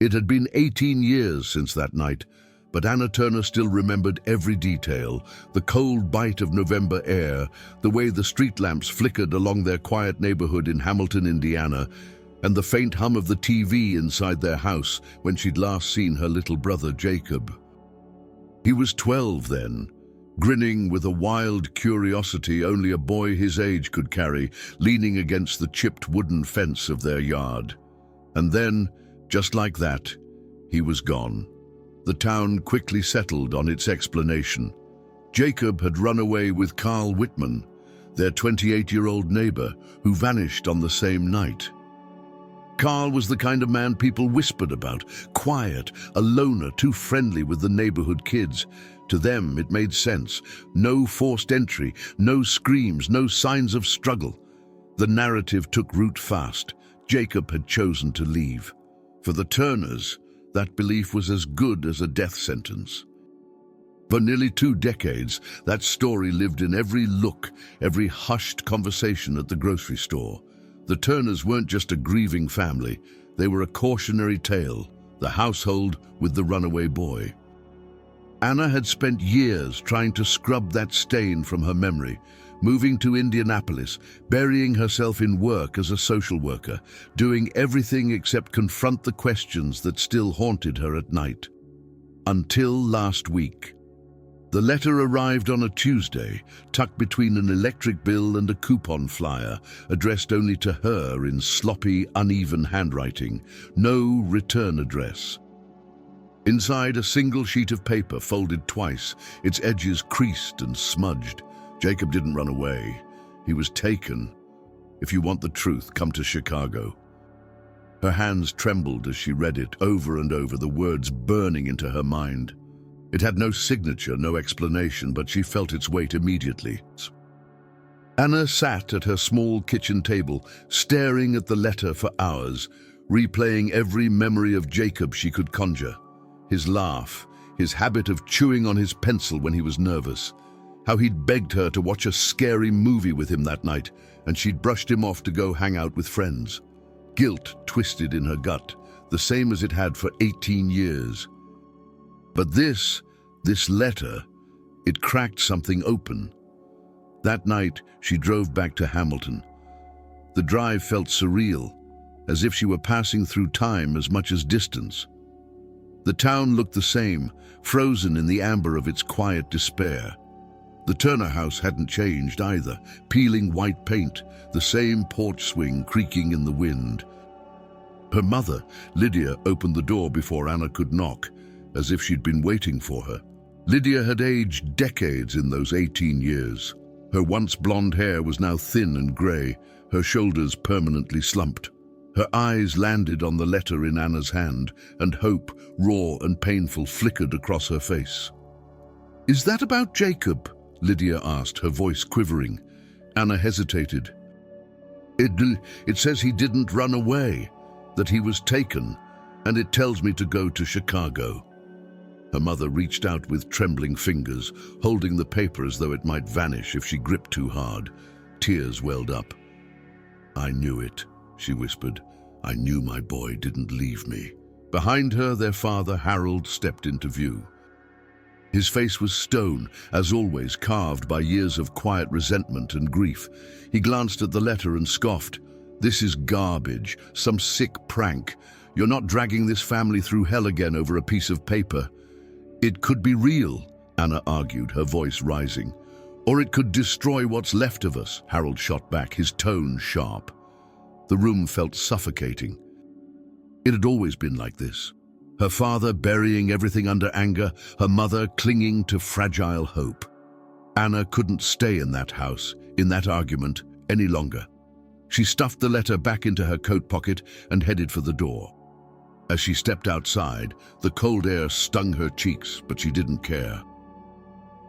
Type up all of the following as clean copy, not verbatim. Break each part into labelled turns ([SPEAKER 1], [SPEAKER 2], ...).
[SPEAKER 1] It had been 18 years since that night, but Anna Turner still remembered every detail: the cold bite of November air, the way the street lamps flickered along their quiet neighborhood in Hamilton, Indiana, and the faint hum of the TV inside their house when she'd last seen her little brother Jacob. He was 12 then, grinning with a wild curiosity only a boy his age could carry, leaning against the chipped wooden fence of their yard. And then, just like that, he was gone. The town quickly settled on its explanation. Jacob had run away with Carl Whitman, their 28-year-old neighbor, who vanished on the same night. Carl was the kind of man people whispered about, quiet, a loner, too friendly with the neighborhood kids. To them, it made sense. No forced entry, no screams, no signs of struggle. The narrative took root fast. Jacob had chosen to leave. For the Turners, that belief was as good as a death sentence. For nearly 2 decades, that story lived in every look, every hushed conversation at the grocery store. The Turners weren't just a grieving family, they were a cautionary tale, the household with the runaway boy. Anna had spent years trying to scrub that stain from her memory, moving to Indianapolis, burying herself in work as a social worker, doing everything except confront the questions that still haunted her at night. Until last week. The letter arrived on a Tuesday, tucked between an electric bill and a coupon flyer, addressed only to her in sloppy, uneven handwriting. No return address. Inside, a single sheet of paper folded twice, its edges creased and smudged. Jacob didn't run away. He was taken. If you want the truth, come to Chicago. Her hands trembled as she read it, over and over, the words burning into her mind. It had no signature, no explanation, but she felt its weight immediately. Anna sat at her small kitchen table, staring at the letter for hours, replaying every memory of Jacob she could conjure. His laugh, his habit of chewing on his pencil when he was nervous, how he'd begged her to watch a scary movie with him that night, and she'd brushed him off to go hang out with friends. Guilt twisted in her gut, the same as it had for 18 years. But this letter, it cracked something open. That night, she drove back to Hamilton. The drive felt surreal, as if she were passing through time as much as distance. The town looked the same, frozen in the amber of its quiet despair. The Turner house hadn't changed either, peeling white paint, the same porch swing creaking in the wind. Her mother, Lydia, opened the door before Anna could knock, as if she'd been waiting for her. Lydia had aged decades in those 18 years. Her once blonde hair was now thin and grey, her shoulders permanently slumped. Her eyes landed on the letter in Anna's hand, and hope, raw and painful, flickered across her face. "Is that about Jacob?" Lydia asked, her voice quivering. Anna hesitated. It says he didn't run away, that he was taken, and it tells me to go to Chicago." Her mother reached out with trembling fingers, holding the paper as though it might vanish if she gripped too hard. Tears welled up. "I knew it," she whispered. "I knew my boy didn't leave me." Behind her, their father, Harold, stepped into view. His face was stone, as always, carved by years of quiet resentment and grief. He glanced at the letter and scoffed. "This is garbage, some sick prank. You're not dragging this family through hell again over a piece of paper." "It could be real," Anna argued, her voice rising. "Or it could destroy what's left of us," Harold shot back, his tone sharp. The room felt suffocating. It had always been like this. Her father burying everything under anger, her mother clinging to fragile hope. Anna couldn't stay in that house, in that argument, any longer. She stuffed the letter back into her coat pocket and headed for the door. As she stepped outside, the cold air stung her cheeks, but she didn't care.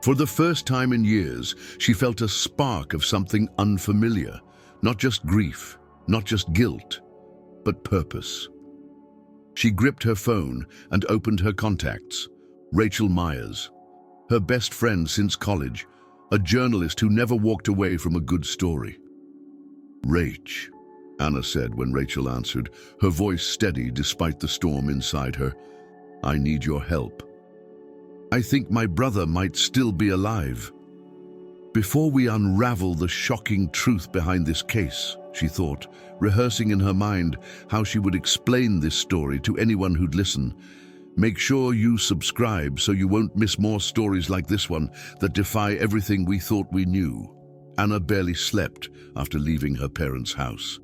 [SPEAKER 1] For the first time in years, she felt a spark of something unfamiliar. Not just grief, not just guilt, but purpose. She gripped her phone and opened her contacts. Rachel Myers, her best friend since college, a journalist who never walked away from a good story. Rach. Anna said when Rachel answered, her voice steady despite the storm inside her. I need your help. I think my brother might still be alive. Before we unravel the shocking truth behind this case, she thought, rehearsing in her mind how she would explain this story to anyone who'd listen. Make sure you subscribe so you won't miss more stories like this one that defy everything we thought we knew. Anna barely slept after leaving her parents' house.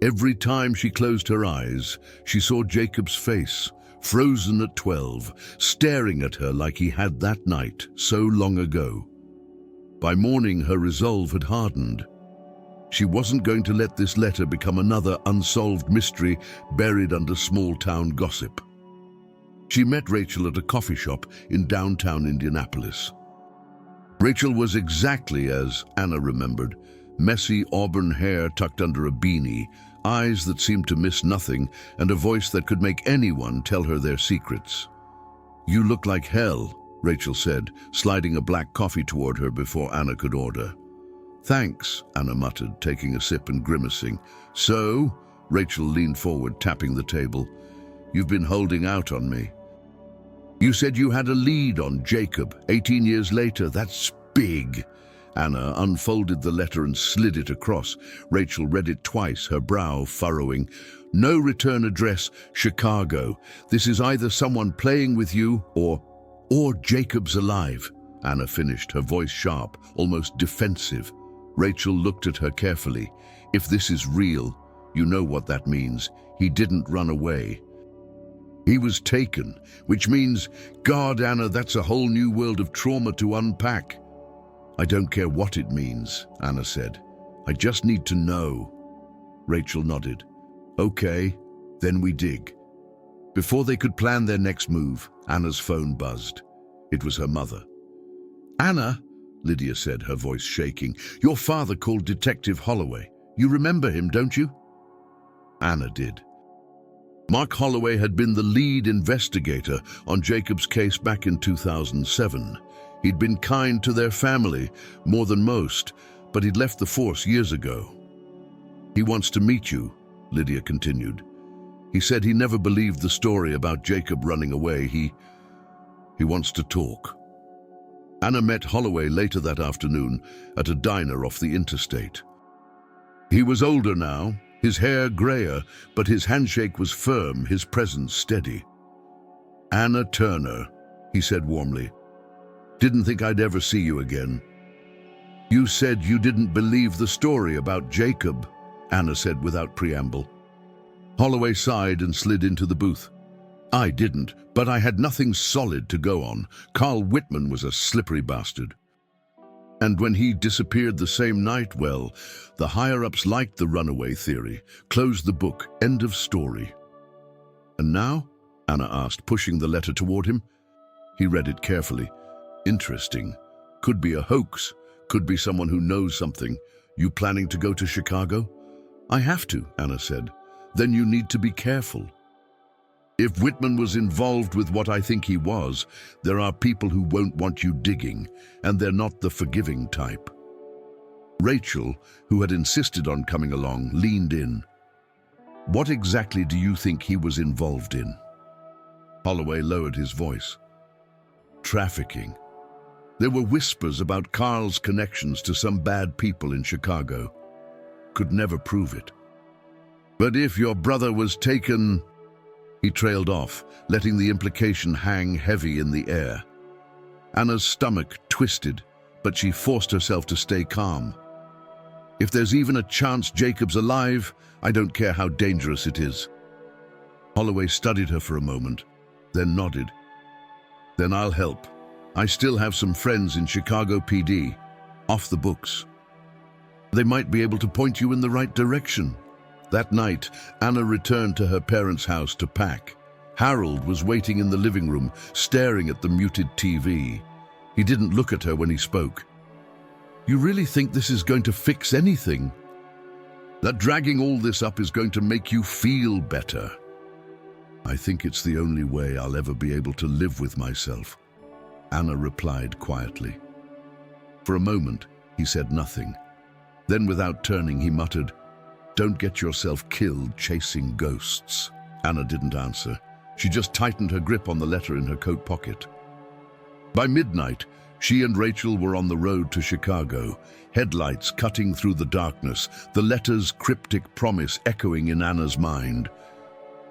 [SPEAKER 1] Every time she closed her eyes, she saw Jacob's face, frozen at 12, staring at her like he had that night so long ago. By morning, her resolve had hardened. She wasn't going to let this letter become another unsolved mystery buried under small-town gossip. She met Rachel at a coffee shop in downtown Indianapolis. Rachel was exactly as Anna remembered, messy auburn hair tucked under a beanie, eyes that seemed to miss nothing, and a voice that could make anyone tell her their secrets. You look like hell, Rachel said, sliding a black coffee toward her before Anna could order. Thanks, Anna muttered, taking a sip and grimacing. So, Rachel leaned forward, tapping the table. You've been holding out on me. You said you had a lead on Jacob 18 years later. That's big. Anna unfolded the letter and slid it across. Rachel read it twice, her brow furrowing. No return address, Chicago. This is either someone playing with you or Jacob's alive. Anna finished, her voice sharp, almost defensive. Rachel looked at her carefully. If this is real, you know what that means. He didn't run away. He was taken, which means, God, Anna, that's a whole new world of trauma to unpack. I don't care what it means, Anna said. I just need to know. Rachel nodded. Okay, then we dig. Before they could plan their next move, Anna's phone buzzed. It was her mother. Anna, Lydia said, her voice shaking, your father called Detective Holloway. You remember him, don't you? Anna did. Mark Holloway had been the lead investigator on Jacob's case back in 2007. He'd been kind to their family, more than most, but he'd left the force years ago. He wants to meet you, Lydia continued. He said he never believed the story about Jacob running away. He wants to talk. Anna met Holloway later that afternoon at a diner off the interstate. He was older now, his hair grayer, but his handshake was firm, his presence steady. Anna Turner, he said warmly. Didn't think I'd ever see you again. You said you didn't believe the story about Jacob, Anna said without preamble. Holloway sighed and slid into the booth. I didn't, but I had nothing solid to go on. Carl Whitman was a slippery bastard. And when he disappeared the same night, well, the higher-ups liked the runaway theory. Closed the book, end of story. And now? Anna asked, pushing the letter toward him. He read it carefully. Interesting. Could be a hoax. Could be someone who knows something. You planning to go to Chicago? I have to, Anna said. Then you need to be careful. If Whitman was involved with what I think he was, there are people who won't want you digging, and they're not the forgiving type. Rachel, who had insisted on coming along, leaned in. What exactly do you think he was involved in? Holloway lowered his voice. Trafficking. There were whispers about Carl's connections to some bad people in Chicago. Could never prove it. But if your brother was taken... He trailed off, letting the implication hang heavy in the air. Anna's stomach twisted, but she forced herself to stay calm. If there's even a chance Jacob's alive, I don't care how dangerous it is. Holloway studied her for a moment, then nodded. Then I'll help. I still have some friends in Chicago PD, off the books. They might be able to point you in the right direction. That night, Anna returned to her parents' house to pack. Harold was waiting in the living room, staring at the muted TV. He didn't look at her when he spoke. You really think this is going to fix anything? That dragging all this up is going to make you feel better? I think it's the only way I'll ever be able to live with myself, Anna replied quietly. For a moment, he said nothing. Then, without turning, he muttered, Don't get yourself killed chasing ghosts. Anna didn't answer. She just tightened her grip on the letter in her coat pocket. By midnight, she and Rachel were on the road to Chicago, headlights cutting through the darkness, the letter's cryptic promise echoing in Anna's mind.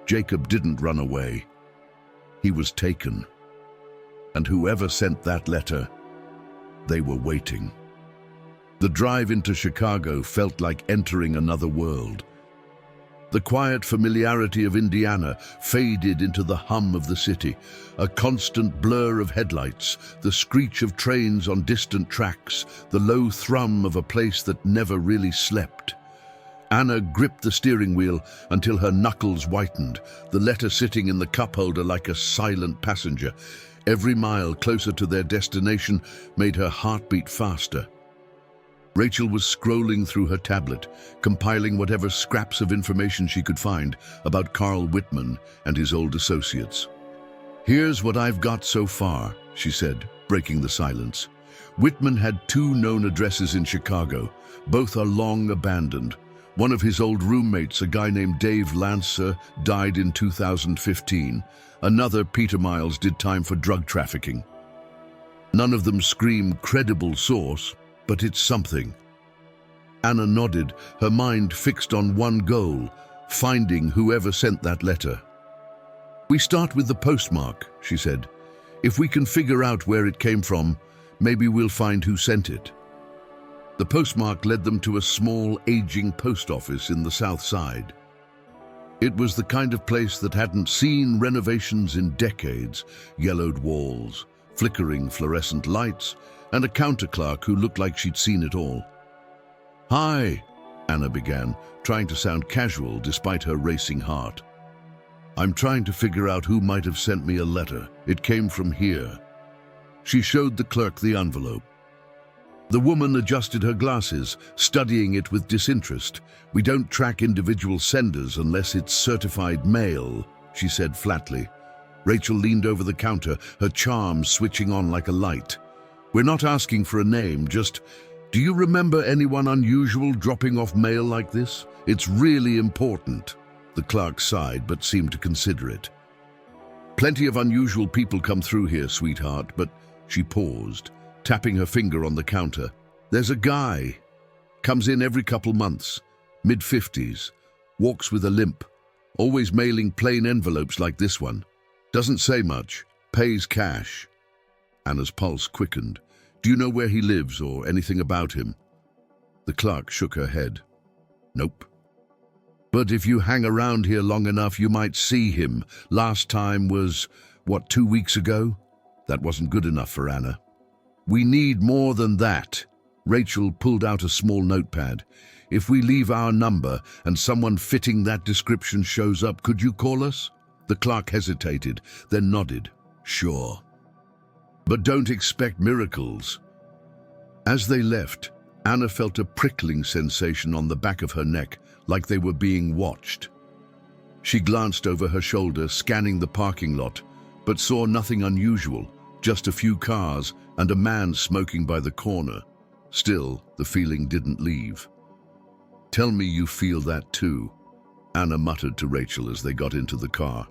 [SPEAKER 1] Jacob didn't run away. He was taken. And whoever sent that letter, they were waiting. The drive into Chicago felt like entering another world. The quiet familiarity of Indiana faded into the hum of the city, a constant blur of headlights, the screech of trains on distant tracks, the low thrum of a place that never really slept. Anna gripped the steering wheel until her knuckles whitened, the letter sitting in the cup holder like a silent passenger. Every mile closer to their destination made her heart beat faster. Rachel was scrolling through her tablet, compiling whatever scraps of information she could find about Carl Whitman and his old associates. "Here's what I've got so far," she said, breaking the silence. Whitman had 2 known addresses in Chicago. Both are long abandoned. One of his old roommates, a guy named Dave Lancer, died in 2015. Another, Peter Miles, did time for drug trafficking. None of them scream credible source, but it's something. Anna nodded, her mind fixed on one goal, finding whoever sent that letter. "We start with the postmark," she said. "If we can figure out where it came from, maybe we'll find who sent it." The postmark led them to a small, aging post office in the South Side. It was the kind of place that hadn't seen renovations in decades: yellowed walls, flickering fluorescent lights, and a counter clerk who looked like she'd seen it all. "Hi," Anna began, trying to sound casual despite her racing heart. "I'm trying to figure out who might have sent me a letter. It came from here." She showed the clerk the envelope. The woman adjusted her glasses, studying it with disinterest. "We don't track individual senders unless it's certified mail," she said flatly. Rachel leaned over the counter, her charm switching on like a light. "We're not asking for a name, just, do you remember anyone unusual dropping off mail like this? It's really important." The clerk sighed, but seemed to consider it. "Plenty of unusual people come through here, sweetheart, but..." She paused, tapping her finger on the counter. "There's a guy. Comes in every couple months, mid-50s, walks with a limp, always mailing plain envelopes like this one. Doesn't say much, pays cash." Anna's pulse quickened. "Do you know where he lives or anything about him?" The clerk shook her head. "Nope. But if you hang around here long enough, you might see him. Last time was, 2 weeks ago? That wasn't good enough for Anna. "We need more than that." Rachel pulled out a small notepad. "If we leave our number and someone fitting that description shows up, could you call us?" The clerk hesitated, then nodded. "Sure. But don't expect miracles." As they left, Anna felt a prickling sensation on the back of her neck, like they were being watched. She glanced over her shoulder, scanning the parking lot, but saw nothing unusual, just a few cars and a man smoking by the corner. Still, the feeling didn't leave. "Tell me you feel that too," Anna muttered to Rachel as they got into the car.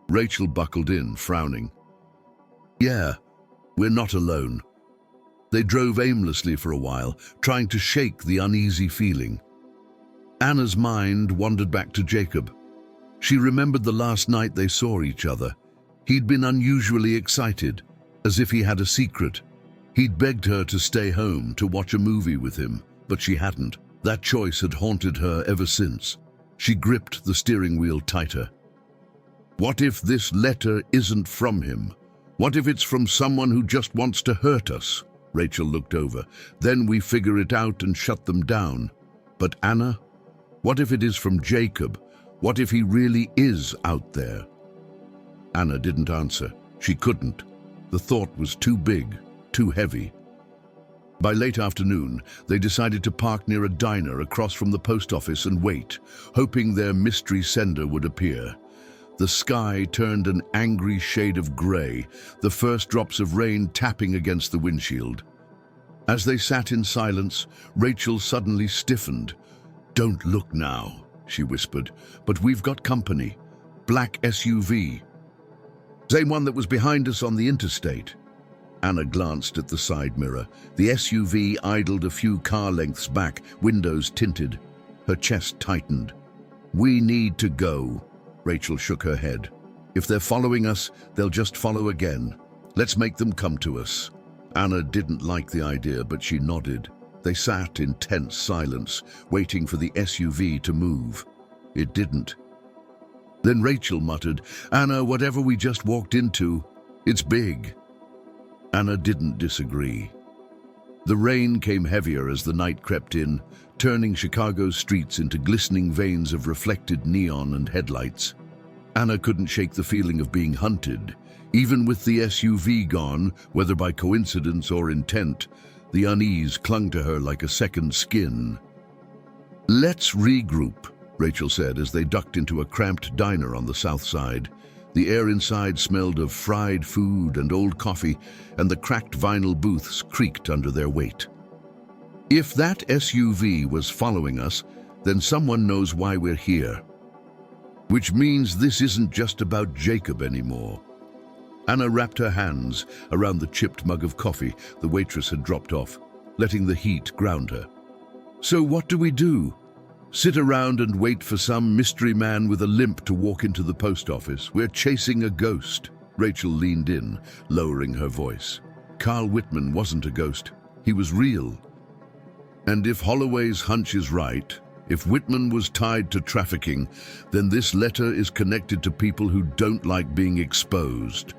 [SPEAKER 1] Rachel buckled in, frowning. "Yeah, we're not alone." They drove aimlessly for a while, trying to shake the uneasy feeling. Anna's mind wandered back to Jacob. She remembered the last night they saw each other. He'd been unusually excited, as if he had a secret. He'd begged her to stay home to watch a movie with him, but she hadn't. That choice had haunted her ever since. She gripped the steering wheel tighter. What if this letter isn't from him? What if it's from someone who just wants to hurt us? Rachel looked over. Then we figure it out and shut them down. But Anna? What if it is from Jacob? What if he really is out there? Anna didn't answer. She couldn't. The thought was too big, too heavy. By late afternoon, they decided to park near a diner across from the post office and wait, hoping their mystery sender would appear. The sky turned an angry shade of grey, the first drops of rain tapping against the windshield. As they sat in silence, Rachel suddenly stiffened. "Don't look now," she whispered, "but we've got company. Black SUV. Same one that was behind us on the interstate." Anna glanced at the side mirror. The SUV idled a few car lengths back, windows tinted. Her chest tightened. "We need to go." Rachel shook her head. "If they're following us, they'll just follow again. Let's make them come to us." Anna didn't like the idea, but she nodded. They sat in tense silence, waiting for the SUV to move. It didn't. Then Rachel muttered, "Anna, whatever we just walked into, it's big." Anna didn't disagree. The rain came heavier as the night crept in, turning Chicago's streets into glistening veins of reflected neon and headlights. Anna couldn't shake the feeling of being hunted. Even with the SUV gone, whether by coincidence or intent, the unease clung to her like a second skin. "Let's regroup," Rachel said as they ducked into a cramped diner on the south side. The air inside smelled of fried food and old coffee, and the cracked vinyl booths creaked under their weight. "If that SUV was following us, then someone knows why we're here. Which means this isn't just about Jacob anymore." Anna wrapped her hands around the chipped mug of coffee the waitress had dropped off, letting the heat ground her. "So what do we do? Sit around and wait for some mystery man with a limp to walk into the post office? We're chasing a ghost." Rachel leaned in, lowering her voice. Carl Whitman wasn't a ghost. He was real. And if Holloway's hunch is right, if Whitman was tied to trafficking, then this letter is connected to people who don't like being exposed.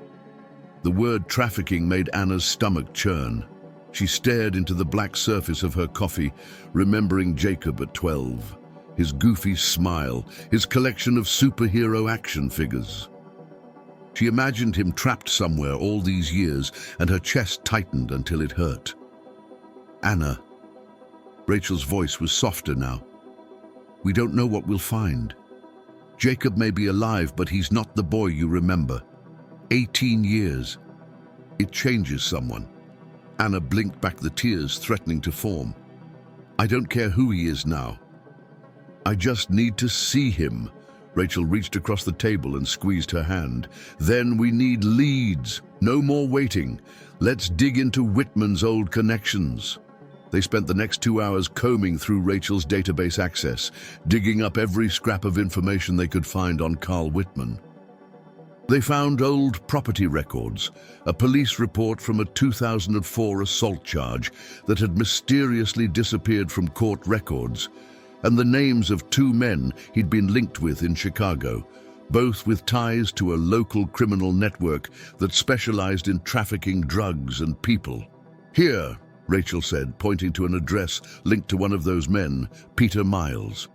[SPEAKER 1] The word trafficking made Anna's stomach churn. She stared into the black surface of her coffee, remembering Jacob at 12. His goofy smile, his collection of superhero action figures. She imagined him trapped somewhere all these years, and her chest tightened until it hurt. "Anna." Rachel's voice was softer now. "We don't know what we'll find. Jacob may be alive, but he's not the boy you remember. 18 years. It changes someone." Anna blinked back the tears threatening to form. "I don't care who he is now. I just need to see him." Rachel reached across the table and squeezed her hand. "Then we need leads. No more waiting. Let's dig into Whitman's old connections." They spent the next 2 hours combing through Rachel's database access, digging up every scrap of information they could find on Carl Whitman. They found old property records, a police report from a 2004 assault charge that had mysteriously disappeared from court records, and the names of 2 men he'd been linked with in Chicago, both with ties to a local criminal network that specialized in trafficking drugs and people. "Here," Rachel said, pointing to an address linked to one of those men, Peter Miles.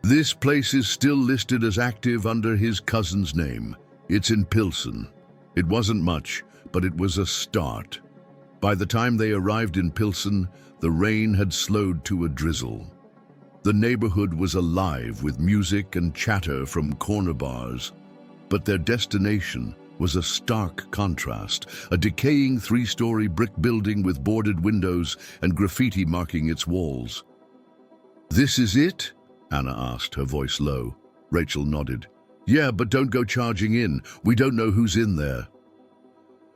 [SPEAKER 1] "This place is still listed as active under his cousin's name. It's in Pilsen. It wasn't much, but it was a start." By the time they arrived in Pilsen, the rain had slowed to a drizzle. The neighborhood was alive with music and chatter from corner bars. But their destination was a stark contrast, a decaying 3-story brick building with boarded windows and graffiti marking its walls. "This is it?" Anna asked, her voice low. Rachel nodded. "Yeah, but don't go charging in. We don't know who's in there."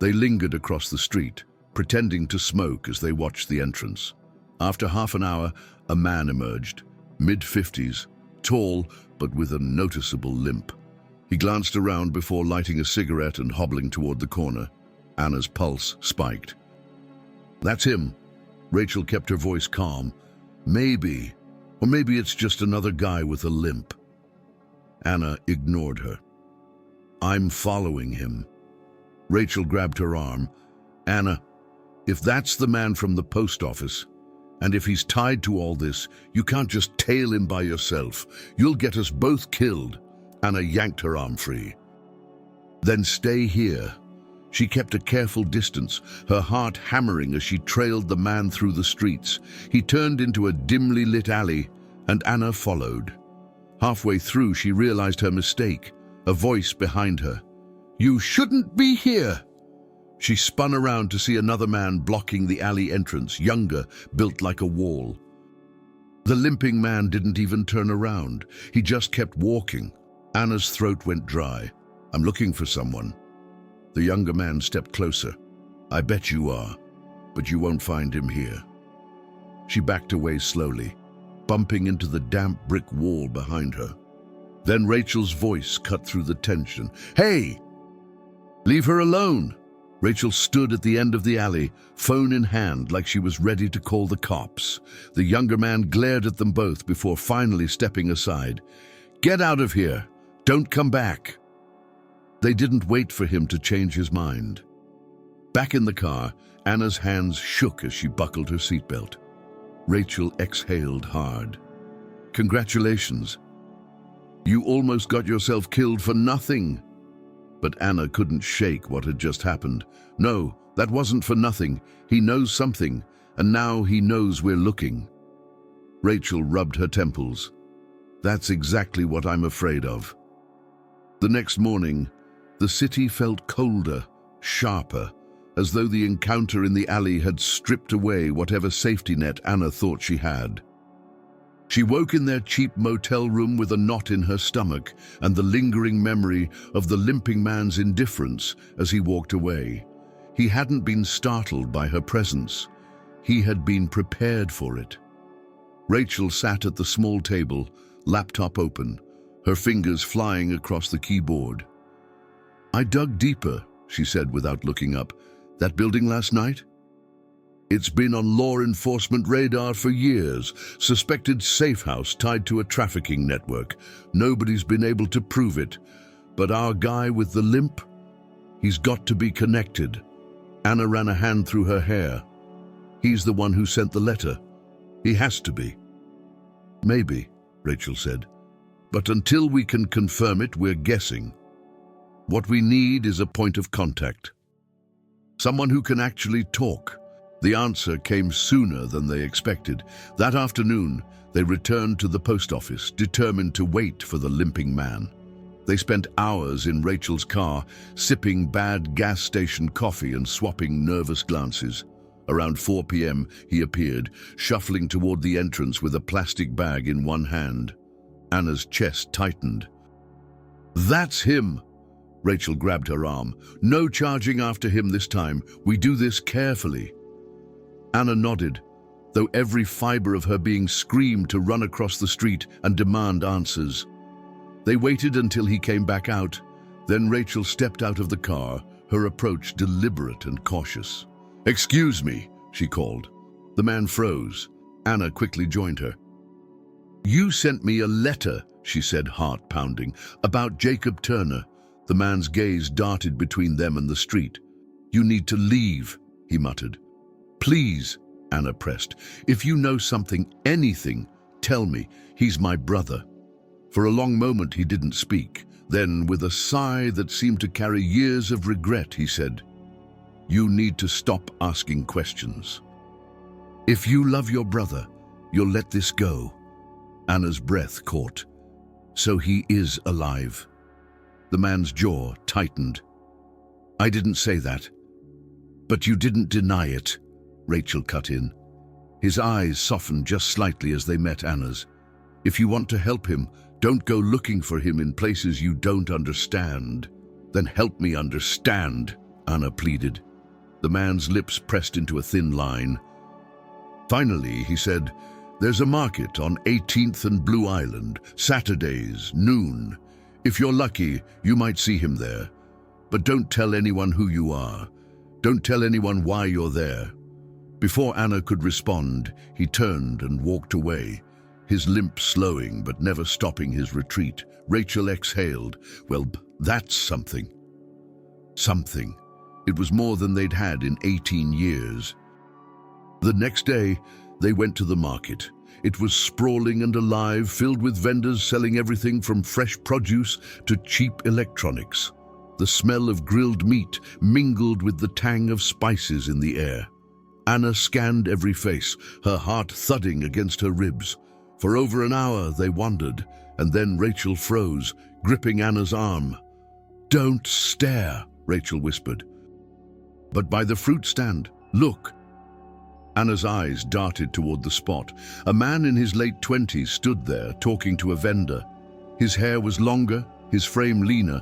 [SPEAKER 1] They lingered across the street, pretending to smoke as they watched the entrance. After half an hour, a man emerged, mid-50s, tall but with a noticeable limp. He glanced around before lighting a cigarette and hobbling toward the corner. Anna's pulse spiked. "That's him." Rachel kept her voice calm. "Maybe. Or maybe it's just another guy with a limp." Anna ignored her. "I'm following him." Rachel grabbed her arm. "Anna, if that's the man from the post office, and if he's tied to all this, you can't just tail him by yourself. You'll get us both killed." Anna yanked her arm free. "Then stay here." She kept a careful distance, her heart hammering as she trailed the man through the streets. He turned into a dimly lit alley, and Anna followed. Halfway through, she realized her mistake, a voice behind her. "You shouldn't be here!" She spun around to see another man blocking the alley entrance, younger, built like a wall. The limping man didn't even turn around. He just kept walking. Anna's throat went dry. "I'm looking for someone." The younger man stepped closer. "I bet you are, but you won't find him here." She backed away slowly, bumping into the damp brick wall behind her. Then Rachel's voice cut through the tension. "Hey! Leave her alone!" Rachel stood at the end of the alley, phone in hand, like she was ready to call the cops. The younger man glared at them both before finally stepping aside. "Get out of here! Don't come back!" They didn't wait for him to change his mind. Back in the car, Anna's hands shook as she buckled her seatbelt. Rachel exhaled hard. "Congratulations. You almost got yourself killed for nothing." But Anna couldn't shake what had just happened. "No, that wasn't for nothing. He knows something, and now he knows we're looking." Rachel rubbed her temples. "That's exactly what I'm afraid of." The next morning, the city felt colder, sharper, as though the encounter in the alley had stripped away whatever safety net Anna thought she had. She woke in their cheap motel room with a knot in her stomach and the lingering memory of the limping man's indifference as he walked away. He hadn't been startled by her presence. He had been prepared for it. Rachel sat at the small table, laptop open, her fingers flying across the keyboard. "I dug deeper," she said without looking up. "That building last night? It's been on law enforcement radar for years. Suspected safe house tied to a trafficking network. Nobody's been able to prove it. But our guy with the limp? He's got to be connected." Anna ran a hand through her hair. "He's the one who sent the letter. He has to be." "Maybe," Rachel said. "But until we can confirm it, we're guessing. What we need is a point of contact. Someone who can actually talk." The answer came sooner than they expected. That afternoon, they returned to the post office, determined to wait for the limping man. They spent hours in Rachel's car, sipping bad gas station coffee and swapping nervous glances. Around 4 p.m., he appeared, shuffling toward the entrance with a plastic bag in one hand. Anna's chest tightened. "That's him!" Rachel grabbed her arm. "No charging after him this time. We do this carefully." Anna nodded, though every fiber of her being screamed to run across the street and demand answers. They waited until he came back out. Then Rachel stepped out of the car, her approach deliberate and cautious. "Excuse me," she called. The man froze. Anna quickly joined her. "You sent me a letter," she said, heart pounding, "about Jacob Turner." The man's gaze darted between them and the street. "You need to leave," he muttered. "Please," Anna pressed. "If you know something, anything, tell me. He's my brother." For a long moment he didn't speak. Then, with a sigh that seemed to carry years of regret, he said, "You need to stop asking questions. If you love your brother, you'll let this go." Anna's breath caught. "So he is alive." The man's jaw tightened. "I didn't say that." "But you didn't deny it," Rachel cut in. His eyes softened just slightly as they met Anna's. "If you want to help him, don't go looking for him in places you don't understand." "Then help me understand," Anna pleaded. The man's lips pressed into a thin line. Finally, he said, "There's a market on 18th and Blue Island, Saturdays, noon. If you're lucky, you might see him there. But don't tell anyone who you are. Don't tell anyone why you're there." Before Anna could respond, he turned and walked away, his limp slowing but never stopping his retreat. Rachel exhaled. Well, that's something. Something. It was more than they'd had in 18 years. The next day, they went to the market. It was sprawling and alive, filled with vendors selling everything from fresh produce to cheap electronics. The smell of grilled meat mingled with the tang of spices in the air. Anna scanned every face, her heart thudding against her ribs. For over an hour they wandered, and then Rachel froze, gripping Anna's arm. "Don't stare," Rachel whispered. "But by the fruit stand, look." Anna's eyes darted toward the spot. A man in his late 20s stood there, talking to a vendor. His hair was longer, his frame leaner,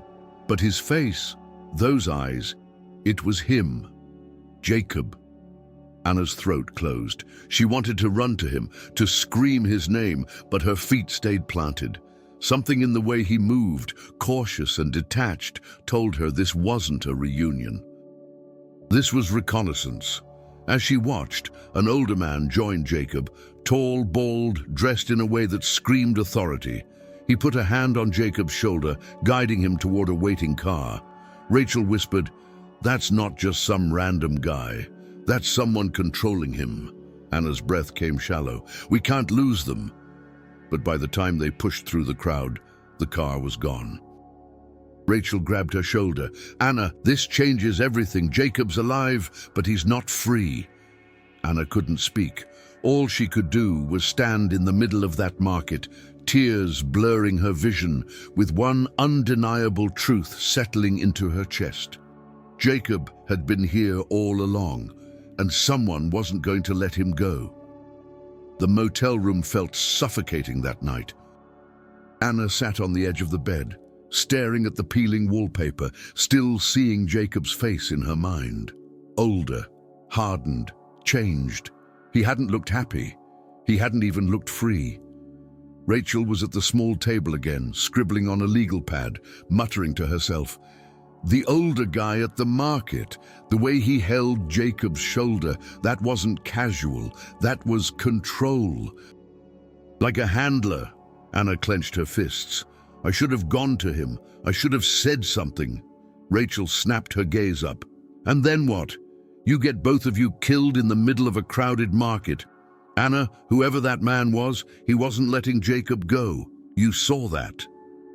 [SPEAKER 1] but his face, those eyes, it was him. Jacob. Anna's throat closed. She wanted to run to him, to scream his name, but her feet stayed planted. Something in the way he moved, cautious and detached, told her this wasn't a reunion. This was reconnaissance. As she watched, an older man joined Jacob, tall, bald, dressed in a way that screamed authority. He put a hand on Jacob's shoulder, guiding him toward a waiting car. Rachel whispered, "That's not just some random guy. That's someone controlling him." Anna's breath came shallow. "We can't lose them." But by the time they pushed through the crowd, the car was gone. Rachel grabbed her shoulder. "Anna, this changes everything. Jacob's alive, but he's not free." Anna couldn't speak. All she could do was stand in the middle of that market, tears blurring her vision, with one undeniable truth settling into her chest. Jacob had been here all along, and someone wasn't going to let him go. The motel room felt suffocating that night. Anna sat on the edge of the bed, staring at the peeling wallpaper, still seeing Jacob's face in her mind. Older, hardened, changed. He hadn't looked happy. He hadn't even looked free. Rachel was at the small table again, scribbling on a legal pad, muttering to herself. The older guy at the market, the way he held Jacob's shoulder, that wasn't casual, that was control. Like a handler, Anna clenched her fists. I should have gone to him. I should have said something. Rachel snapped her gaze up. And then what? You get both of you killed in the middle of a crowded market. Anna, whoever that man was, he wasn't letting Jacob go. You saw that.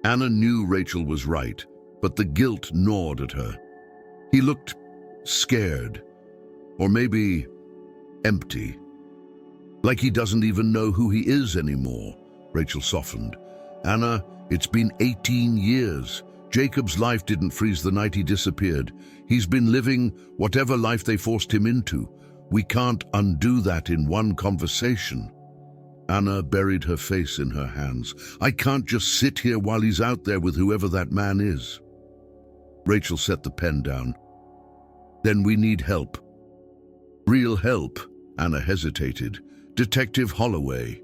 [SPEAKER 1] Anna knew Rachel was right, but the guilt gnawed at her. He looked scared, or maybe empty. Like he doesn't even know who he is anymore. Rachel softened. Anna, it's been 18 years. Jacob's life didn't freeze the night he disappeared. He's been living whatever life they forced him into. We can't undo that in one conversation. Anna buried her face in her hands. I can't just sit here while he's out there with whoever that man is. Rachel set the pen down. Then we need help. Real help, Anna hesitated. Detective Holloway.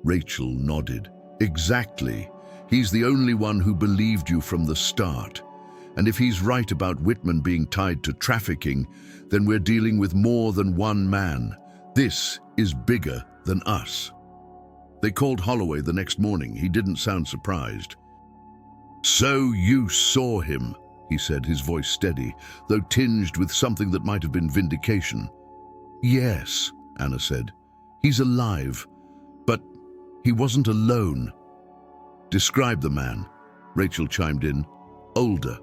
[SPEAKER 1] Rachel nodded. Exactly. He's the only one who believed you from the start. And if he's right about Whitman being tied to trafficking, then we're dealing with more than one man. This is bigger than us. They called Holloway the next morning. He didn't sound surprised. So you saw him, he said, his voice steady, though tinged with something that might have been vindication. Yes, Anna said. He's alive, but he wasn't alone. Describe the man, Rachel chimed in. Older,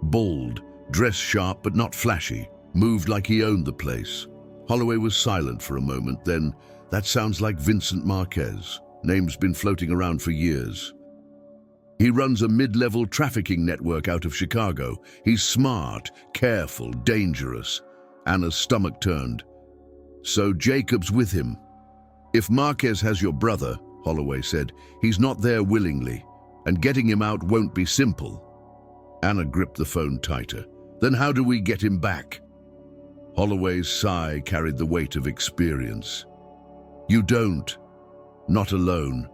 [SPEAKER 1] bald, dressed sharp but not flashy, moved like he owned the place. Holloway was silent for a moment, then, that sounds like Vincent Marquez. Name's been floating around for years. He runs a mid-level trafficking network out of Chicago. He's smart, careful, dangerous. Anna's stomach turned. So Jacob's with him. If Marquez has your brother, Holloway said, he's not there willingly, and getting him out won't be simple. Anna gripped the phone tighter. Then how do we get him back? Holloway's sigh carried the weight of experience. You don't. Not alone.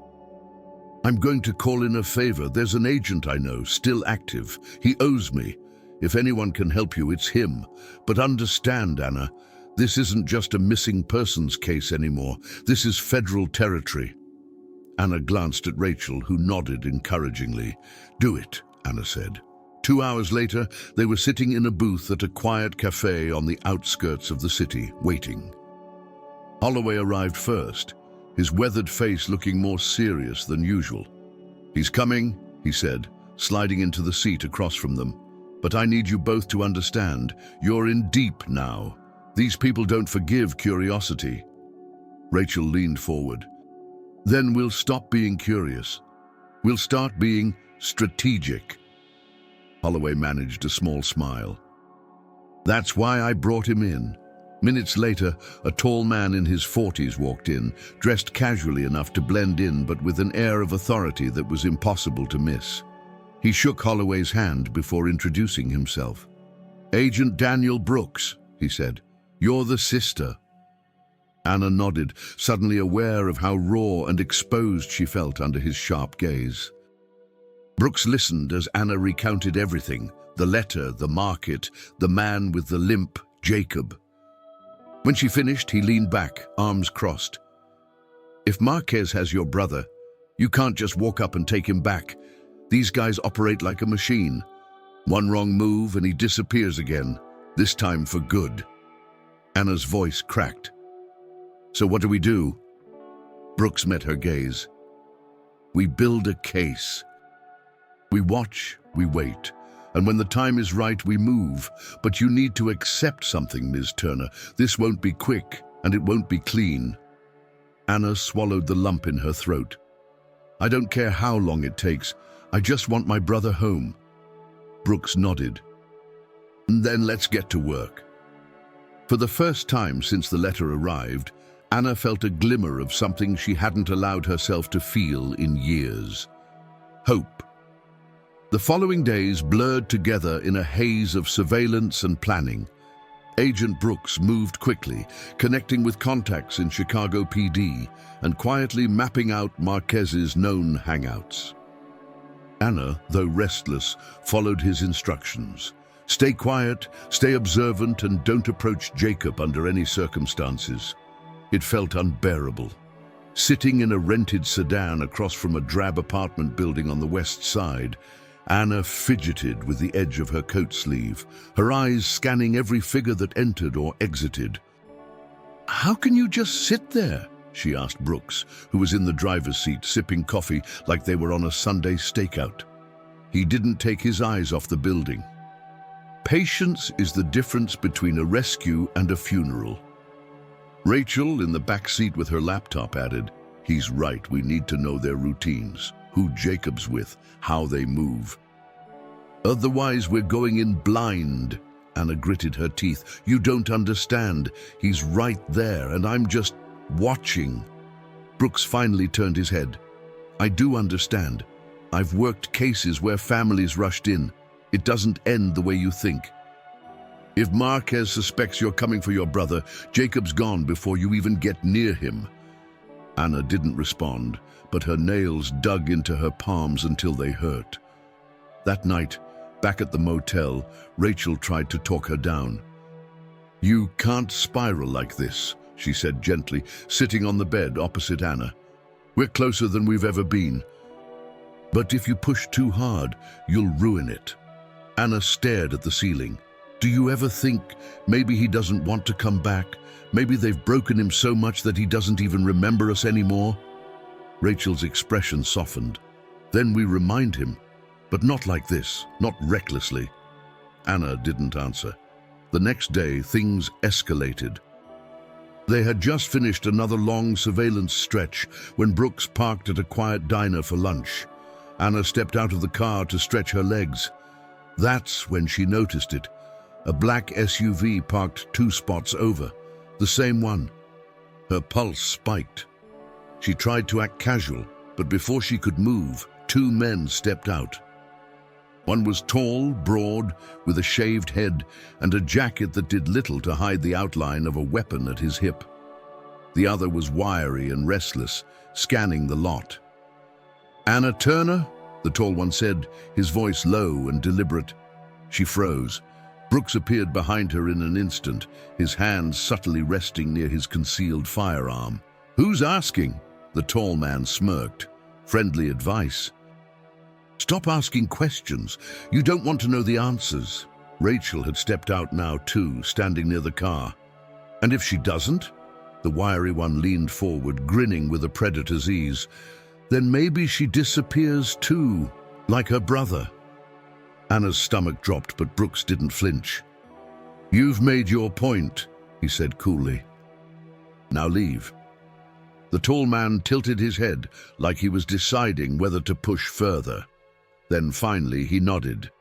[SPEAKER 1] I'm going to call in a favor. There's an agent I know, still active. He owes me. If anyone can help you, it's him. But understand, Anna, this isn't just a missing persons case anymore. This is federal territory. Anna glanced at Rachel, who nodded encouragingly. Do it, Anna said. 2 hours later, they were sitting in a booth at a quiet cafe on the outskirts of the city, waiting. Holloway arrived first, his weathered face looking more serious than usual. He's coming, he said, sliding into the seat across from them. But I need you both to understand, you're in deep now. These people don't forgive curiosity. Rachel leaned forward. Then we'll stop being curious. We'll start being strategic. Holloway managed a small smile. That's why I brought him in. Minutes later, a tall man in his 40s walked in, dressed casually enough to blend in but with an air of authority that was impossible to miss. He shook Holloway's hand before introducing himself. "Agent Daniel Brooks," he said. "You're the sister." Anna nodded, suddenly aware of how raw and exposed she felt under his sharp gaze. Brooks listened as Anna recounted everything: the letter, the market, the man with the limp, Jacob. When she finished, he leaned back, arms crossed. "If Marquez has your brother, you can't just walk up and take him back. These guys operate like a machine. One wrong move and he disappears again, this time for good." Anna's voice cracked. "So what do we do?" Brooks met her gaze. "We build a case. We watch, we wait, and when the time is right, we move. But you need to accept something, Ms. Turner. This won't be quick, and it won't be clean." Anna swallowed the lump in her throat. "I don't care how long it takes. I just want my brother home." Brooks nodded. "Then let's get to work." For the first time since the letter arrived, Anna felt a glimmer of something she hadn't allowed herself to feel in years: hope. The following days blurred together in a haze of surveillance and planning. Agent Brooks moved quickly, connecting with contacts in Chicago PD and quietly mapping out Marquez's known hangouts. Anna, though restless, followed his instructions. Stay quiet, stay observant, and don't approach Jacob under any circumstances. It felt unbearable. Sitting in a rented sedan across from a drab apartment building on the west side, Anna fidgeted with the edge of her coat sleeve, her eyes scanning every figure that entered or exited. "How can you just sit there?" she asked Brooks, who was in the driver's seat sipping coffee like they were on a Sunday stakeout. He didn't take his eyes off the building. "Patience is the difference between a rescue and a funeral." Rachel, in the back seat with her laptop, added, "He's right, we need to know their routines, who Jacob's with, how they move. Otherwise we're going in blind." Anna gritted her teeth. "You don't understand. He's right there, and I'm just watching." Brooks finally turned his head. "I do understand. I've worked cases where families rushed in. It doesn't end the way you think. If Marquez suspects you're coming for your brother, Jacob's gone before you even get near him." Anna didn't respond, but her nails dug into her palms until they hurt. That night, back at the motel, Rachel tried to talk her down. "You can't spiral like this," she said gently, sitting on the bed opposite Anna. "We're closer than we've ever been. But if you push too hard, you'll ruin it." Anna stared at the ceiling. "Do you ever think maybe he doesn't want to come back? Maybe they've broken him so much that he doesn't even remember us anymore?" Rachel's expression softened. "Then we remind him, but not like this, not recklessly." Anna didn't answer. The next day, things escalated. They had just finished another long surveillance stretch when Brooks parked at a quiet diner for lunch. Anna stepped out of the car to stretch her legs. That's when she noticed it. A black SUV parked 2 spots over, the same one. Her pulse spiked. She tried to act casual, but before she could move, 2 men stepped out. One was tall, broad, with a shaved head and a jacket that did little to hide the outline of a weapon at his hip. The other was wiry and restless, scanning the lot. "Anna Turner?" the tall one said, his voice low and deliberate. She froze. Brooks appeared behind her in an instant, his hand subtly resting near his concealed firearm. "Who's asking?" The tall man smirked. "Friendly advice." "Stop asking questions. You don't want to know the answers." Rachel had stepped out now too, standing near the car. "And if she doesn't?" The wiry one leaned forward, grinning with a predator's ease. "Then maybe she disappears too, like her brother." Anna's stomach dropped, but Brooks didn't flinch. "You've made your point," he said coolly. "Now leave." The tall man tilted his head like he was deciding whether to push further. Then finally he nodded.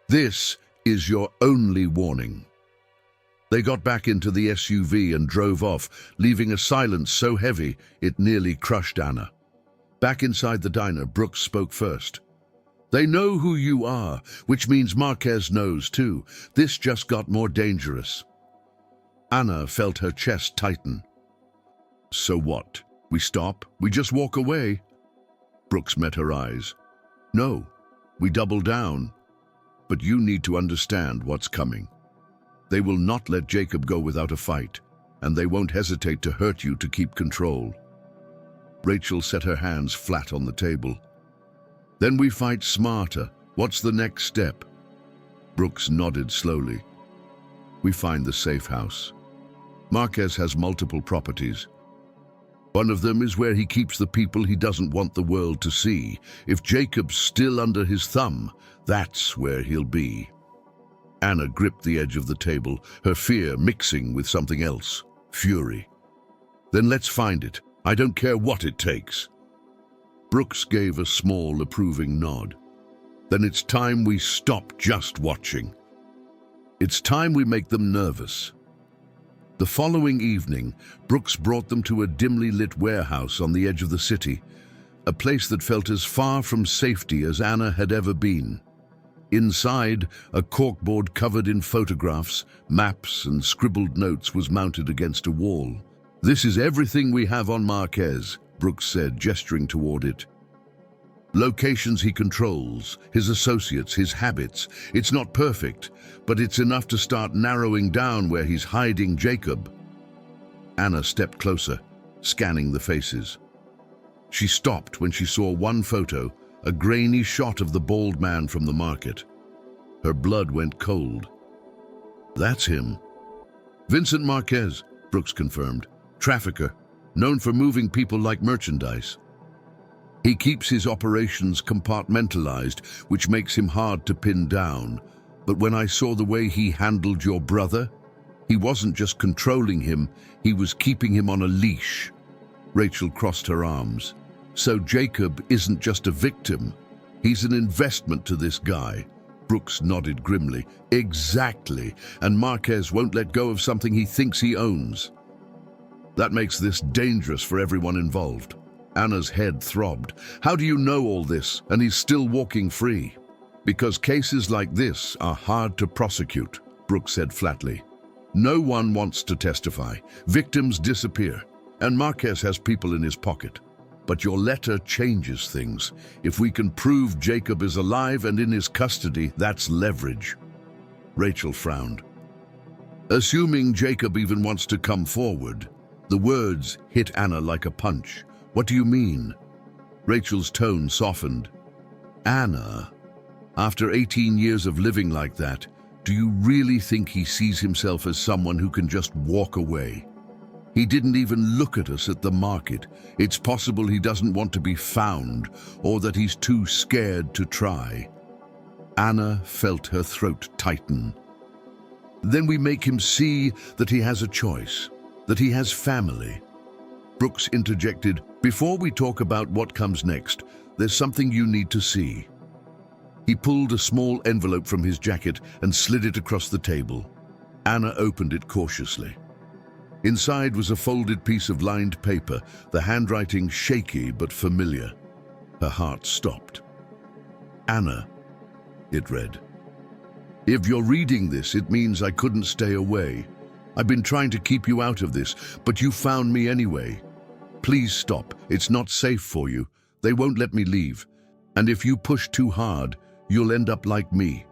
[SPEAKER 1] "This is your only warning." They got back into the SUV and drove off, leaving a silence so heavy it nearly crushed Anna. Back inside the diner, Brooks spoke first. "They know who you are, which means Marquez knows too. This just got more dangerous." Anna felt her chest tighten. "So what? We stop? We just walk away?" Brooks met her eyes. "No, we double down. But you need to understand what's coming. They will not let Jacob go without a fight, and they won't hesitate to hurt you to keep control." Rachel set her hands flat on the table. "Then we fight smarter. What's the next step?" Brooks nodded slowly. "We find the safe house. Marquez has multiple properties. One of them is where he keeps the people he doesn't want the world to see. If Jacob's still under his thumb, that's where he'll be." Anna gripped the edge of the table, her fear mixing with something else, fury. "Then let's find it. I don't care what it takes." Brooks gave a small, approving nod. "Then it's time we stop just watching. It's time we make them nervous." The following evening, Brooks brought them to a dimly lit warehouse on the edge of the city, a place that felt as far from safety as Anna had ever been. Inside, a corkboard covered in photographs, maps, and scribbled notes was mounted against a wall. "This is everything we have on Marquez," Brooks said, gesturing toward it. "Locations he controls, his associates, his habits. It's not perfect, but it's enough to start narrowing down where he's hiding Jacob." Anna stepped closer, scanning the faces. She stopped when she saw one photo, a grainy shot of the bald man from the market. Her blood went cold. "That's him." "Vincent Marquez," Brooks confirmed. "Trafficker, known for moving people like merchandise. He keeps his operations compartmentalized, which makes him hard to pin down. But when I saw the way he handled your brother, he wasn't just controlling him, he was keeping him on a leash." Rachel crossed her arms. "So Jacob isn't just a victim, he's an investment to this guy." Brooks nodded grimly. "Exactly, and Marquez won't let go of something he thinks he owns. That makes this dangerous for everyone involved." Anna's head throbbed. "How do you know all this, and he's still walking free?" "Because cases like this are hard to prosecute," Brooks said flatly. "No one wants to testify. Victims disappear, and Marquez has people in his pocket. But your letter changes things. If we can prove Jacob is alive and in his custody, that's leverage." Rachel frowned. "Assuming Jacob even wants to come forward." The words hit Anna like a punch. "What do you mean?" Rachel's tone softened. "Anna, after 18 years of living like that, do you really think he sees himself as someone who can just walk away? He didn't even look at us at the market. It's possible he doesn't want to be found, or that he's too scared to try." Anna felt her throat tighten. "Then we make him see that he has a choice, that he has family." Brooks interjected, "Before we talk about what comes next, there's something you need to see." He pulled a small envelope from his jacket and slid it across the table. Anna opened it cautiously. Inside was a folded piece of lined paper, the handwriting shaky but familiar. Her heart stopped. "Anna," it read. "If you're reading this, it means I couldn't stay away. I've been trying to keep you out of this, but you found me anyway. Please stop. It's not safe for you. They won't let me leave. And if you push too hard, you'll end up like me.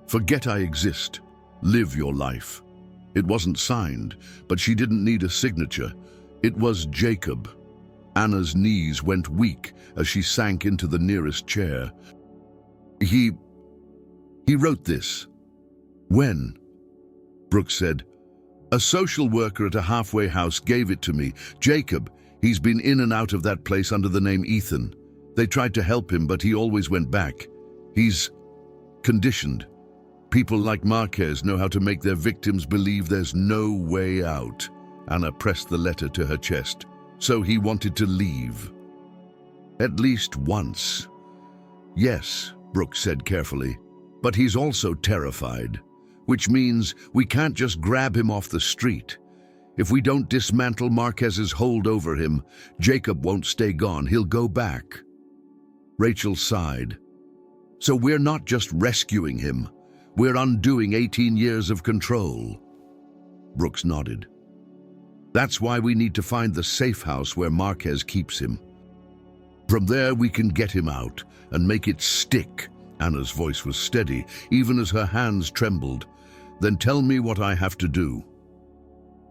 [SPEAKER 1] Forget I exist. Live your life." It wasn't signed, but she didn't need a signature. It was Jacob. Anna's knees went weak as she sank into the nearest chair. He wrote this." "When?" Brooks said. "A social worker at a halfway house gave it to me. Jacob, he's been in and out of that place under the name Ethan. They tried to help him, but he always went back. He's conditioned. People like Marquez know how to make their victims believe there's no way out." Anna pressed the letter to her chest. "So he wanted to leave." "At least once." "Yes," Brooks said carefully, "but he's also terrified. which means we can't just grab him off the street. If we don't dismantle Marquez's hold over him, Jacob won't stay gone, he'll go back. Rachel sighed. So we're not just rescuing him, we're undoing 18 years of control. Brooks nodded. That's why we need to find the safe house where Marquez keeps him. From there we can get him out and make it stick. Anna's voice was steady, even as her hands trembled. Then tell me what I have to do.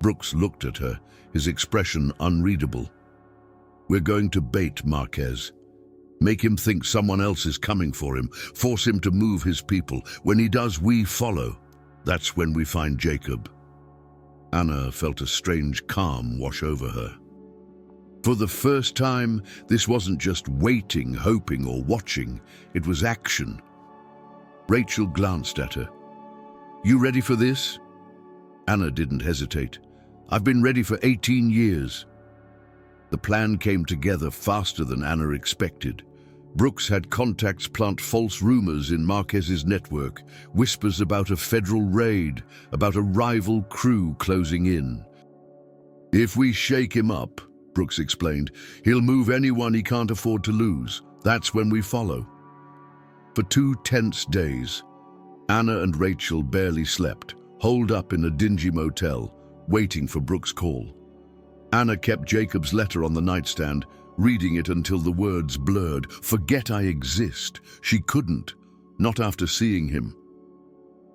[SPEAKER 1] Brooks looked at her, his expression unreadable. We're going to bait Marquez. Make him think someone else is coming for him, force him to move his people. When he does, we follow. That's when we find Jacob. Anna felt a strange calm wash over her. For the first time, this wasn't just waiting, hoping, or watching. It was action. Rachel glanced at her. You ready for this? Anna didn't hesitate. I've been ready for 18 years. The plan came together faster than Anna expected. Brooks had contacts plant false rumors in Marquez's network, whispers about a federal raid, about a rival crew closing in. If we shake him up, Brooks explained, he'll move anyone he can't afford to lose. That's when we follow. For 2 tense days, Anna and Rachel barely slept, holed up in a dingy motel, waiting for Brooks' call. Anna kept Jacob's letter on the nightstand, reading it until the words blurred. Forget I exist. She couldn't, not after seeing him.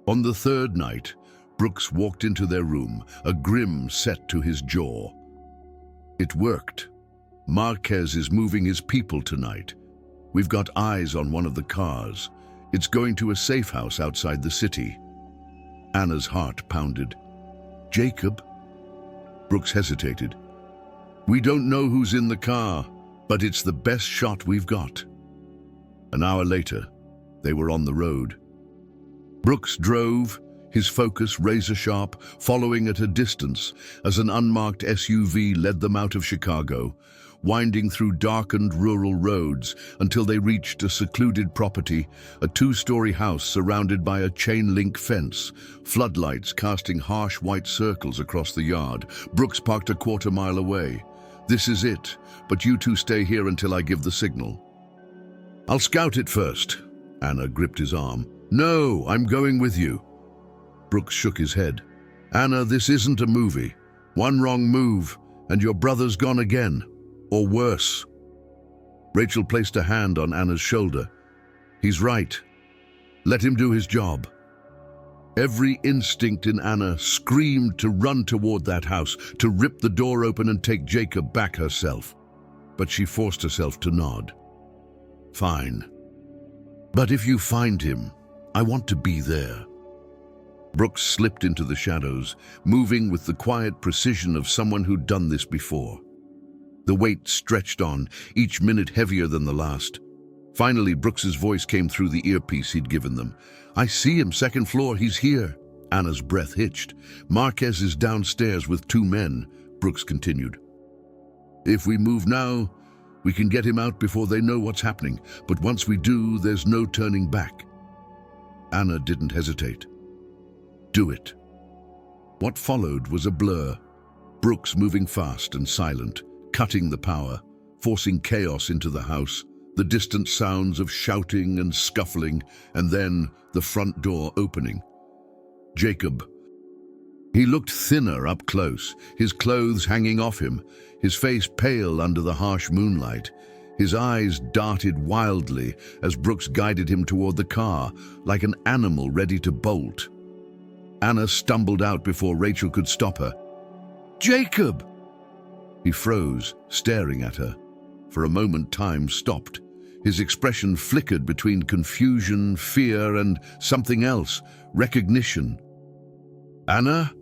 [SPEAKER 1] On the 3rd night, Brooks walked into their room, a grin set to his jaw. It worked. Marquez is moving his people tonight. We've got eyes on one of the cars. It's going to a safe house outside the city. Anna's heart pounded. Jacob? Brooks hesitated. We don't know who's in the car, but it's the best shot we've got. An hour later, they were on the road. Brooks drove, his focus razor-sharp, following at a distance as an unmarked SUV led them out of Chicago, winding through darkened rural roads until they reached a secluded property, a 2-story house surrounded by a chain-link fence, floodlights casting harsh white circles across the yard. Brooks parked a quarter-mile away. This is it, but you two stay here until I give the signal. I'll scout it first. Anna gripped his arm. No, I'm going with you. Brooks shook his head. Anna, this isn't a movie. One wrong move, and your brother's gone again. Or worse. Rachel placed a hand on Anna's shoulder. He's right. Let him do his job. Every instinct in Anna screamed to run toward that house, to rip the door open and take Jacob back herself. But she forced herself to nod. Fine. But if you find him, I want to be there. Brooks slipped into the shadows, moving with the quiet precision of someone who'd done this before. The weight stretched on, each minute heavier than the last. Finally, Brooks's voice came through the earpiece he'd given them. I see him, 2nd floor, he's here. Anna's breath hitched. Marquez is downstairs with 2 men, Brooks continued. If we move now, we can get him out before they know what's happening, but once we do, there's no turning back. Anna didn't hesitate. Do it. What followed was a blur. Brooks moving fast and silent, cutting the power, forcing chaos into the house, the distant sounds of shouting and scuffling, and then the front door opening. Jacob. He looked thinner up close, his clothes hanging off him, his face pale under the harsh moonlight. His eyes darted wildly as Brooks guided him toward the car, like an animal ready to bolt. Anna stumbled out before Rachel could stop her. Jacob! He froze, staring at her. For a moment, time stopped. His expression flickered between confusion, fear, and something else, recognition. Anna?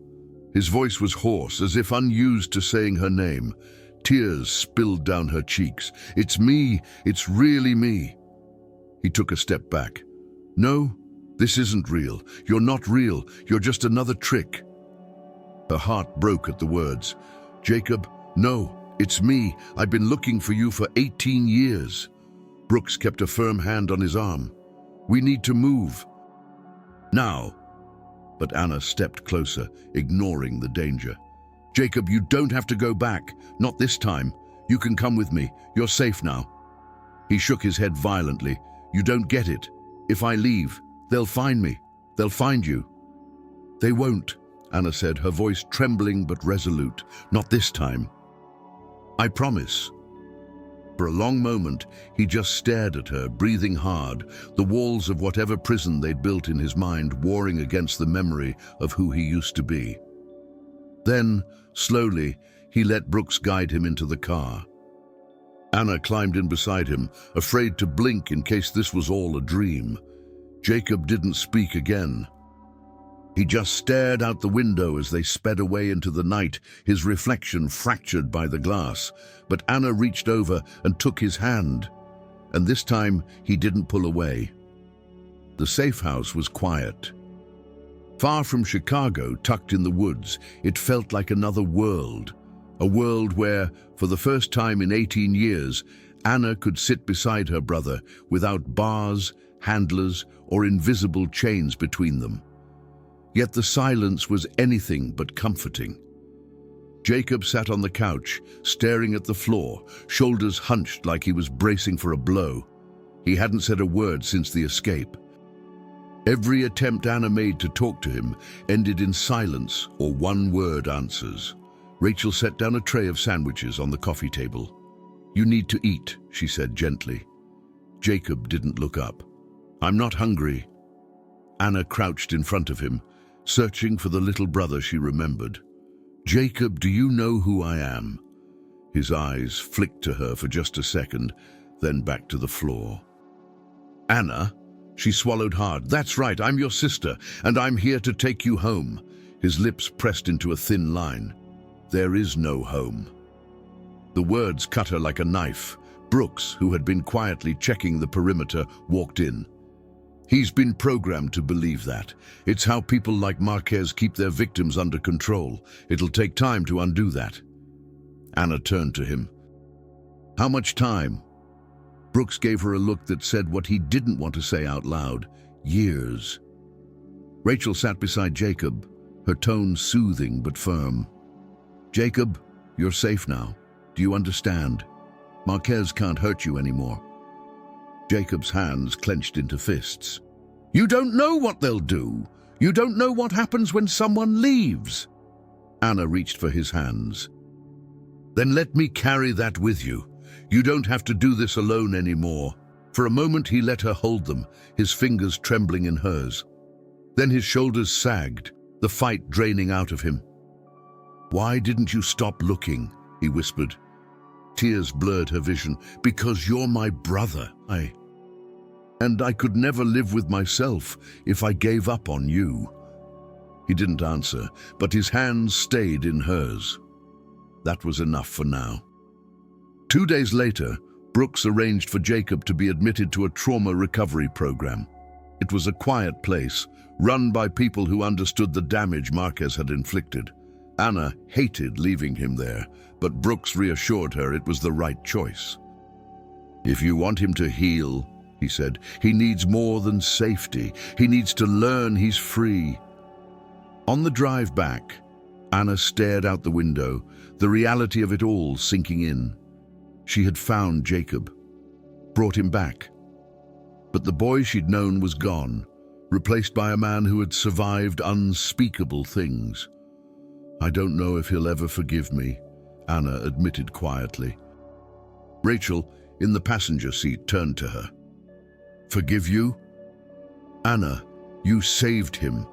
[SPEAKER 1] His voice was hoarse, as if unused to saying her name. Tears spilled down her cheeks. It's me. It's really me. He took a step back. No, this isn't real. You're not real. You're just another trick. Her heart broke at the words. Jacob, no, it's me. I've been looking for you for 18 years. Brooks kept a firm hand on his arm. We need to move. Now. But Anna stepped closer, ignoring the danger. "Jacob, you don't have to go back. Not this time. You can come with me. You're safe now." He shook his head violently. "You don't get it. If I leave, they'll find me. They'll find you." "They won't," Anna said, her voice trembling but resolute. "Not this time. I promise." For a long moment, he just stared at her, breathing hard, the walls of whatever prison they'd built in his mind warring against the memory of who he used to be. Then, slowly, he let Brooks guide him into the car. Anna climbed in beside him, afraid to blink in case this was all a dream. Jacob didn't speak again. He just stared out the window as they sped away into the night, his reflection fractured by the glass. But Anna reached over and took his hand, and this time he didn't pull away. The safe house was quiet. Far from Chicago, tucked in the woods, it felt like another world. A world where, for the first time in 18 years, Anna could sit beside her brother without bars, handlers, or invisible chains between them. Yet the silence was anything but comforting. Jacob sat on the couch, staring at the floor, shoulders hunched like he was bracing for a blow. He hadn't said a word since the escape. Every attempt Anna made to talk to him ended in silence or one-word answers. Rachel set down a tray of sandwiches on the coffee table. "You need to eat," she said gently. Jacob didn't look up. "I'm not hungry." Anna crouched in front of him, searching for the little brother she remembered. "Jacob, do you know who I am?" His eyes flicked to her for just a second, then back to the floor. "Anna?" She swallowed hard. "That's right, I'm your sister, and I'm here to take you home." His lips pressed into a thin line. "There is no home." The words cut her like a knife. Brooks, who had been quietly checking the perimeter, walked in. He's been programmed to believe that. It's how people like Marquez keep their victims under control. It'll take time to undo that. Anna turned to him. "How much time?" Brooks gave her a look that said what he didn't want to say out loud. "Years." Rachel sat beside Jacob, her tone soothing but firm. "Jacob, you're safe now. Do you understand? Marquez can't hurt you anymore." Jacob's hands clenched into fists. "You don't know what they'll do. You don't know what happens when someone leaves." Anna reached for his hands. "Then let me carry that with you. You don't have to do this alone anymore." For a moment he let her hold them, his fingers trembling in hers. Then his shoulders sagged, the fight draining out of him. "Why didn't you stop looking?" he whispered. Tears blurred her vision. "Because you're my brother. And I could never live with myself if I gave up on you." He didn't answer, but his hands stayed in hers. That was enough for now. 2 days later, Brooks arranged for Jacob to be admitted to a trauma recovery program. It was a quiet place, run by people who understood the damage Marquez had inflicted. Anna hated leaving him there, but Brooks reassured her it was the right choice. "If you want him to heal," he said, "he needs more than safety. He needs to learn he's free." On the drive back, Anna stared out the window, the reality of it all sinking in. She had found Jacob, brought him back. But the boy she'd known was gone, replaced by a man who had survived unspeakable things. "I don't know if he'll ever forgive me," Anna admitted quietly. Rachel, in the passenger seat, turned to her. "Forgive you?" "Anna, you saved him.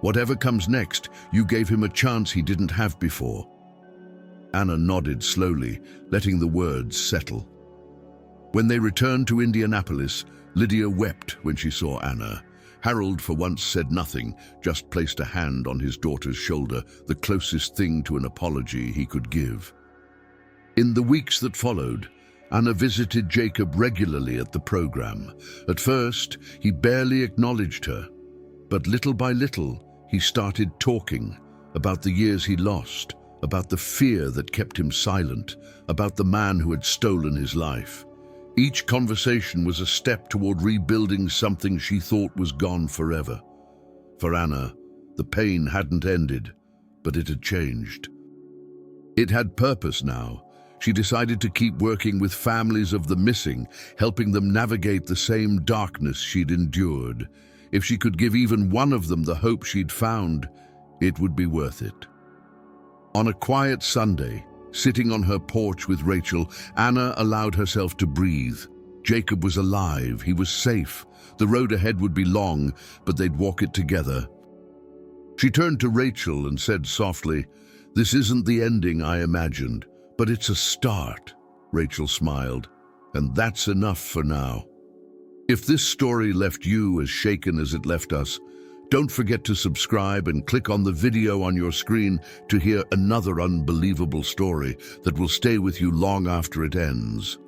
[SPEAKER 1] Whatever comes next, you gave him a chance he didn't have before." Anna nodded slowly, letting the words settle. When they returned to Indianapolis, Lydia wept when she saw Anna. Harold, for once, said nothing, just placed a hand on his daughter's shoulder, the closest thing to an apology he could give. In the weeks that followed, Anna visited Jacob regularly at the program. At first, he barely acknowledged her, but little by little, he started talking about the years he lost, about the fear that kept him silent, about the man who had stolen his life. Each conversation was a step toward rebuilding something she thought was gone forever. For Anna, The pain hadn't ended, but it had changed. It had purpose now. She decided to keep working with families of the missing, helping them navigate the same darkness she'd endured. If she could give even one of them the hope she'd found, it would be worth it. On a quiet Sunday, sitting on her porch with Rachel, Anna allowed herself to breathe. Jacob was alive, he was safe. The road ahead would be long, but they'd walk it together. She turned to Rachel and said softly, "This isn't the ending I imagined, but it's a start." Rachel smiled, "And that's enough for now." If this story left you as shaken as it left us, don't forget to subscribe and click on the video on your screen to hear another unbelievable story that will stay with you long after it ends.